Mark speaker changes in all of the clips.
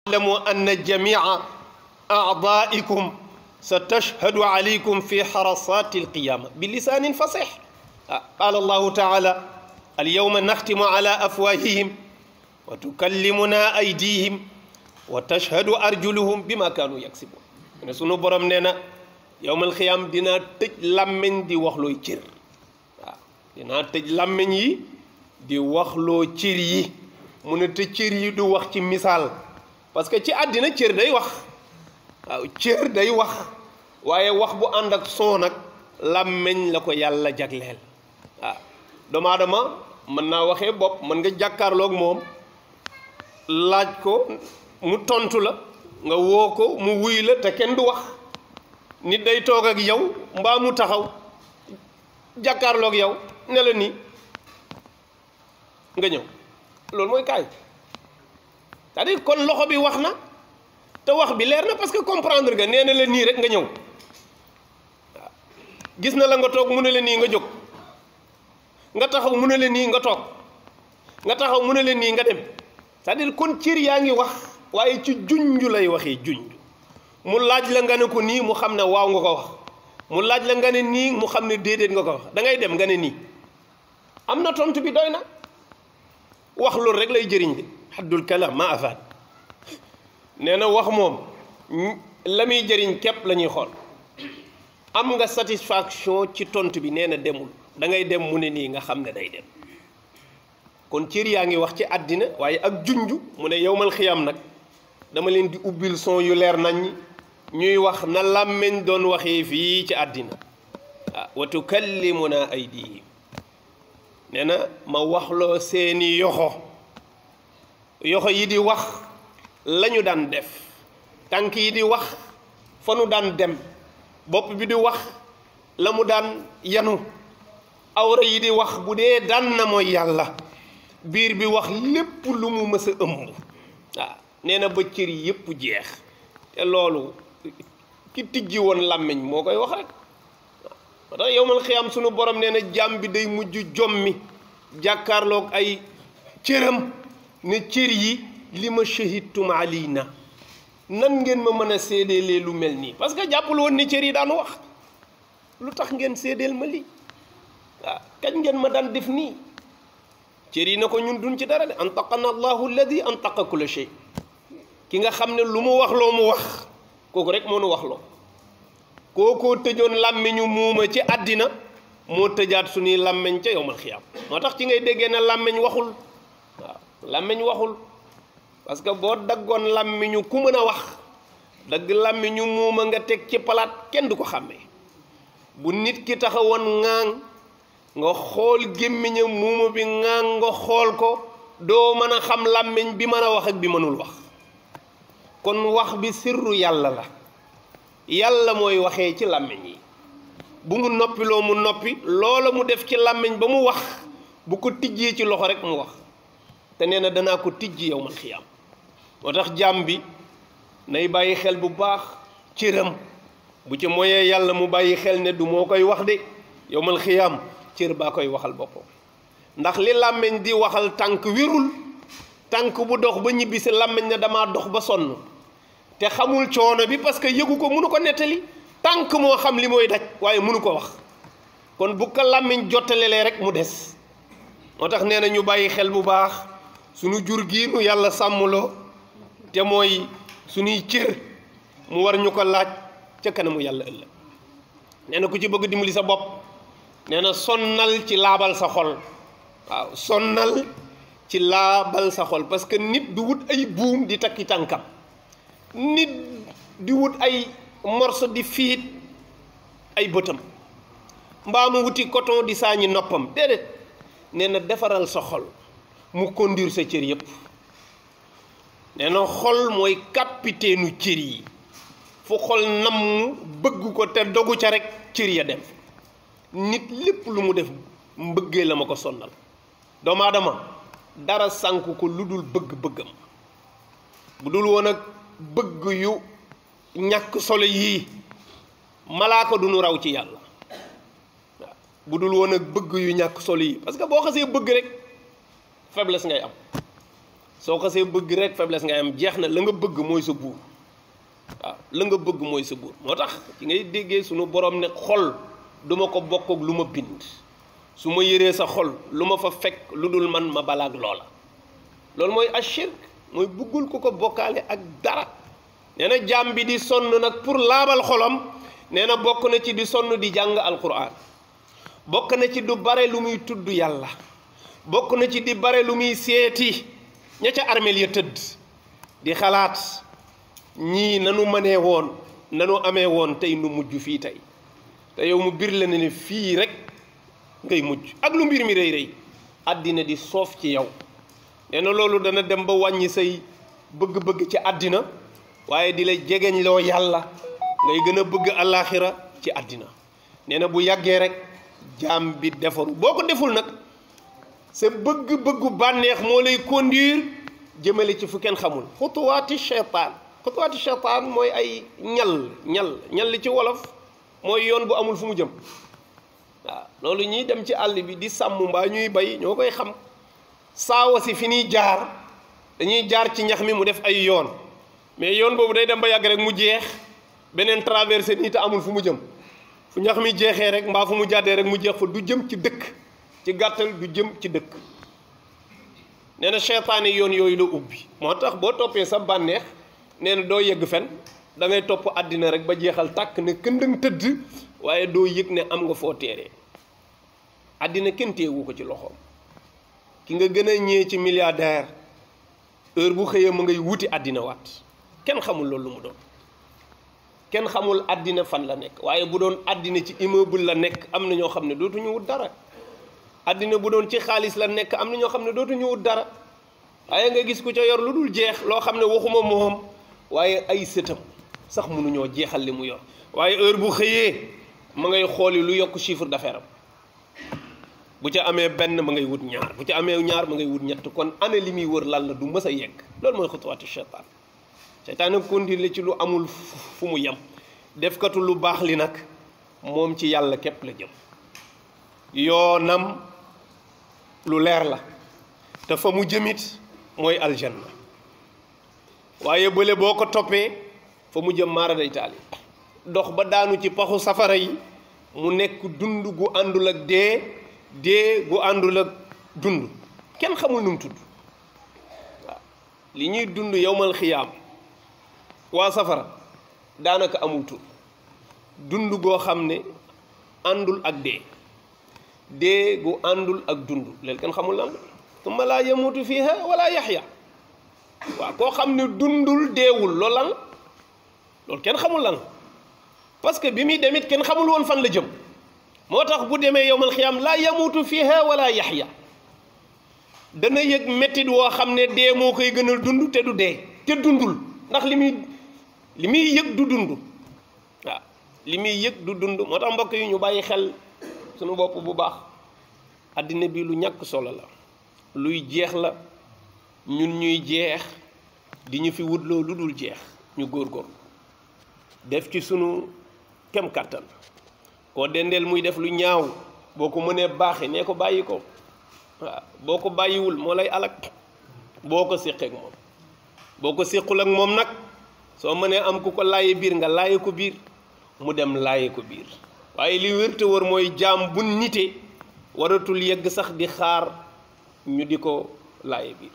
Speaker 1: اعلموا أن جميع أعضائكم ستشهد عليكم في حرصات القيامة بلسان فصيح. قال الله تعالى: اليوم نختم على أفواههم وتكلمنا أيديهم وتشهد أرجلهم بما كانوا يكسبون. ne sunu borom nee na yowmal xiyaam dinaa tëj làmmiñ di waxlooy cër. waaw dinaa tëj làmmiñ yi di waxloo cër yi. mu ne te cër yi du wax ci misaal, parce que ci àddina cër day wax. waaw cër day wax, waaye wax bu ànd ak son nag làmmiñ la ko yàlla jagleel. waaw doomu aadama mën naa waxee bopp, mën nga jàkkaarloog moom laaj ko mu tontu la, nga woo ko mu wuy la te kenn du wax. nit day toog ak yow mbaa mu taxaw jàkkaarloog yow ne la nii nga ñëw, loolu mooy kaay. c'est-à-dire kon loxo bi wax na te wax bi leer na parce que comprendre nga, nee na la nii rek nga ñëw. waaw gis na la nga toog mu ne la nii nga jóg, nga taxaw mu ne la nii nga toog, nga taxaw mu ne la nii nga dem. c'est-à-dire kon cër yaa ngi wax, waaye ci junj lay waxee. junj mu laaj la nga ne ko nii mu xam ne waaw nga ko wax, mu laaj la nga ne nii mu xam ne déedéet nga ko wax. da ngay dem nga ne nii, am na tontu bi doy na. wax loolu rek lay jëriñ de haddul kalam ma afaat. nee na wax moom la muy jëriñ képp la ñuy xool. am nga satisfaction ci tontu bi, nee na demul, da ngay dem mu ne nii nga xam ne day dem. kon cër yaa ngi wax ci àddina, waaye ak junj mu ne yowmal xiyam nag dama leen di ubbil son yu leer nañ ñuy wax na làmmeñ doon waxee fii ci àddina. wa tukallimuna aydihim, nee na ma waxloo seeni yoxo yi di wax lañu daan def, tànk yi di wax fa nu daan dem, bopp bi di wax la mu daan yanu, awra yi di wax bu dee daan na mooy yàlla, biir bi wax lépp lu mu mës a ëmb. waaw nee na ba cër yépp jeex. te loolu ki tijji woon làmmiñ moo koy wax rek. moo tax yowmal xiyaam sunu borom nee na jaam bi day mujj jommi jàkkaarloog ay cëram ne cër yi li ma shahidtum alayna, nan ngeen ma mën a séedeelee lu mel nii, parce que jàppul woon ni cër yi daan wax. lu tax ngeen séedeel ma lii? waaw kañ ngeen ma daan def nii? cër yi na ko ñun duñ ci dara de. antaqana allahu alladi antaqa kulla shay. ki nga xam ne lu mu wax loo mu wax, kooku rek moo nu wax loo. kookoo tëjoon làmmiñu muuma ci àddina moo tëjaat suñuy làmmiñ ca yowmal xiyaam. moo tax ci ngay déggee ne làmmiñ waxul. waaw làmmiñ waxul, parce que boo daggoon làmmiñu ku mën a wax, dagg làmmiñu muuma nga teg ci palaat, kenn du ko xàmmee. bu nit ki taxawoon ŋaang nga xool gémmiñam muuma bi ŋaang nga xool ko, doo mën a xam làmmiñ bi mën a wax ak bi mënul wax. kon wax bi sirru yàlla la. yàlla mooy waxee ci làmmiñ yi. bu mu noppiloo mu noppi, loola mu def ci làmmiñ ba mu wax, bu ko tijjee ci loxo rek mu wax. te nee na danaa ko tijji yowmal xiyaam. moo tax jaam bi nay bàyyi xel bu baax cëram. bu ci moyee yàlla mu bàyyi xel ne du moo koy wax de, yowmal xiyaam cër baa koy waxal boppam. ndax li làmmiñ di waxal tànk wérul, tànk bu dox ba ñibbi si làmmiñ ne damaa dox ba sonn, te xamul coono bi parce que yëgu ko, mënu ko nettali. tànk moo xam li mooy daj, waaye mënu ko wax. kon bu ko làmmiñ jottalelee rek mu des. moo tax nee na ñu bàyyi xel bu baax sunu jur gi nu yàlla sàmmloo, te mooy sunuy cër mu war ñu ko laaj ca kanamu yàlla ëllëg. nee na ku ci bëgg dimbali sa bopp, nee na sonnal ci laabal sa xol. waaw sonnal ci laabal sa xol, parce que nit du wut ay buum di takki tànkam, nit di wut ay morso di fiit ay bëtam, mbaa mu wuti coton di saañi noppam. déedéet, nee na defaral sa xol mu conduire sa cër yépp. nee na xol mooy capitaine cër yi. fu xol namm bëgg ko te dogu ca rek cër ya dem. nit lépp lu mu def mbëggee la ma ko sonnal. doomu aadama dara sànku ko lu dul bëgg-bëggam. bu dul woon ak bëgg yu ñàkk solo yii, malaaka du nu raw ci yàlla. waaw bu dul woon ak bëgg yu ñàkk solo yii, parce que boo xasee bëgg rek faiblesse ngay am. soo xasee bëgg rek faiblesse ngay am jeex na. la nga bëgg mooy sa buur waaw la nga bëgg mooy sa buur. moo tax ci ngay déggee sunu borom ne xol duma ko bokk ak lu ma bind su ma yëree sa xol lu ma fa fekk lu dul man ma balaag loola. loolu mooy ashirk mooy buggul ku ko bokkaale ak dara. nee na jaam bi di sonn nag pour laabal xolam nee na bokk na ci di sonn di jàng alquran, bokk na ci du bare lu muy tudd yàlla, bokk na ci di bare lu muy seeti ña ca armeel ya tëdd di xalaat ñii nanu mënee woon nanu amee woon tey nu mujj fii tey te yow mu bir la ne fii rek ngay mujj ak lu mbir mi rëy rëy àddina di soof ci yow. nee na loolu dana dem ba wàññi say bëgg-bëgg ci àddina waaye di la jegeñ loo yàlla ngay gën a bëgg àllaaxira ci àddina. nee na bu yàggee rek jaam bi defaru boo ko deful nag sa bëgg-bëggu bànneex moo lay conduire jëmale ci fu kenn xamul. xutuwaati cheytaan mooy ay ñal li ci wolof mooy yoon bu amul fu mu jëm. waaw loolu ñuy dem ci àll bi di sàmm mbaa ñuy bay ñoo koy xam. saawa si fi ñuy jaar dañuy jaar ci ñax mi mu def ay yoon mais yoon boobu day dem ba yàgg rek mu jeex beneen traversé nii te amul fu mu jëm. fu ñax mi jeexee rek mbaa fu mu jàddee rek mu jeex fa du jëm ci dëkk. ci gàttal du jëm ci dëkk. nee na seytaane yoon yooyu la ubbi moo tax boo toppee sa bànneex nee na doo yegg fen da ngay topp àddina rek ba jeexal tàkk ne këndëng tëdd waaye doo yëg ne am nga foo teeree. àddina kenn teewu ko ci loxoom. ki nga gën a ñëwee ci milliardaire heure bu xëyee ma ngay wuti àddina waat kenn xamul loolu lu mu doon. kenn xamul àddina fan la nekk waaye bu doon àddina ci immeuble la nekk am na ñoo xam ne dootuñu wut dara. àddina bu doon ci xaalis la nekk am na ñoo xam ne dootuñu wut dara waaye nga gis ku ca yor lu dul jeex loo xam ne waxuma moom waaye ay sëtam sax mënuñoo jeexal li mu yor waaye heure bu xëyee ma ngay xooli lu yokk chiffre d'affaires am bu ca amee benn ma ngay wut ñaar bu ca amee ñaar ma ngay wut ñett kon ana li muy wër lan la du mës a yegg. loolu mooy xutuwaatu seytaan. seytaan nag conduire ci lu amul fu mu yem defkatu lu baax li nag moom ci yàlla képp la jëm. yoonam lu leer la te fa mu jëmit mooy aljanna waaye bële boo ko toppee fa mu jëm maara day taali dox ba daanu ci paxu safara yi mu nekk dund gu àndul ak dee gu àndul ak dund kenn xamul nu mu tudd. waaw li ñuy dund yowmal xiyaam waa safara daanaka amul tur dund goo xam ne àndul ak dee gu àndul ak dund léegi kenn xamul lan la tumma laa yamutu fiha wala yaxya. waaw koo xam ne dundul deewul loolu lan la loolu kenn xamul lan la parce que bi muy demit kenn xamul woon fan la jëm moo tax bu demee yowmal xiyaam laa yamutu fiha wala yaxya dana yëg mettit woo xam ne dee moo koy gënal dund te du dee te dundul ndax li muy yëg du dund. waaw li muy yëg du dund moo tax mbokk yi ñu bàyyi xel sunu bopp bu baax. àddina bi lu ñàkk solo la luy jeex la ñun ñuy jeex di ñu fi wutloo lu dul jeex ñu góorgóorlu def ci sunu kem kàttan koo dendeel muy def lu ñaaw boo ko mënee baaxe nee ko bàyyi ko. waaw boo ko bàyyiwul moo lay alak boo ko séqee ak moom boo ko séqul ak moom nag soo mënee am ku ko laaye biir nga laaye ko biir mu dem laaye ko biir waaye li wér te wër mooy jaam bu nite waratul yegg sax di xaar ñu di ko laaye biir.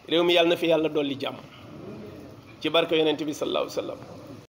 Speaker 1: réew mi yàlla na fi yàlla dolli jàmm ci barke yonent bi sallallahu alayhi wa sallam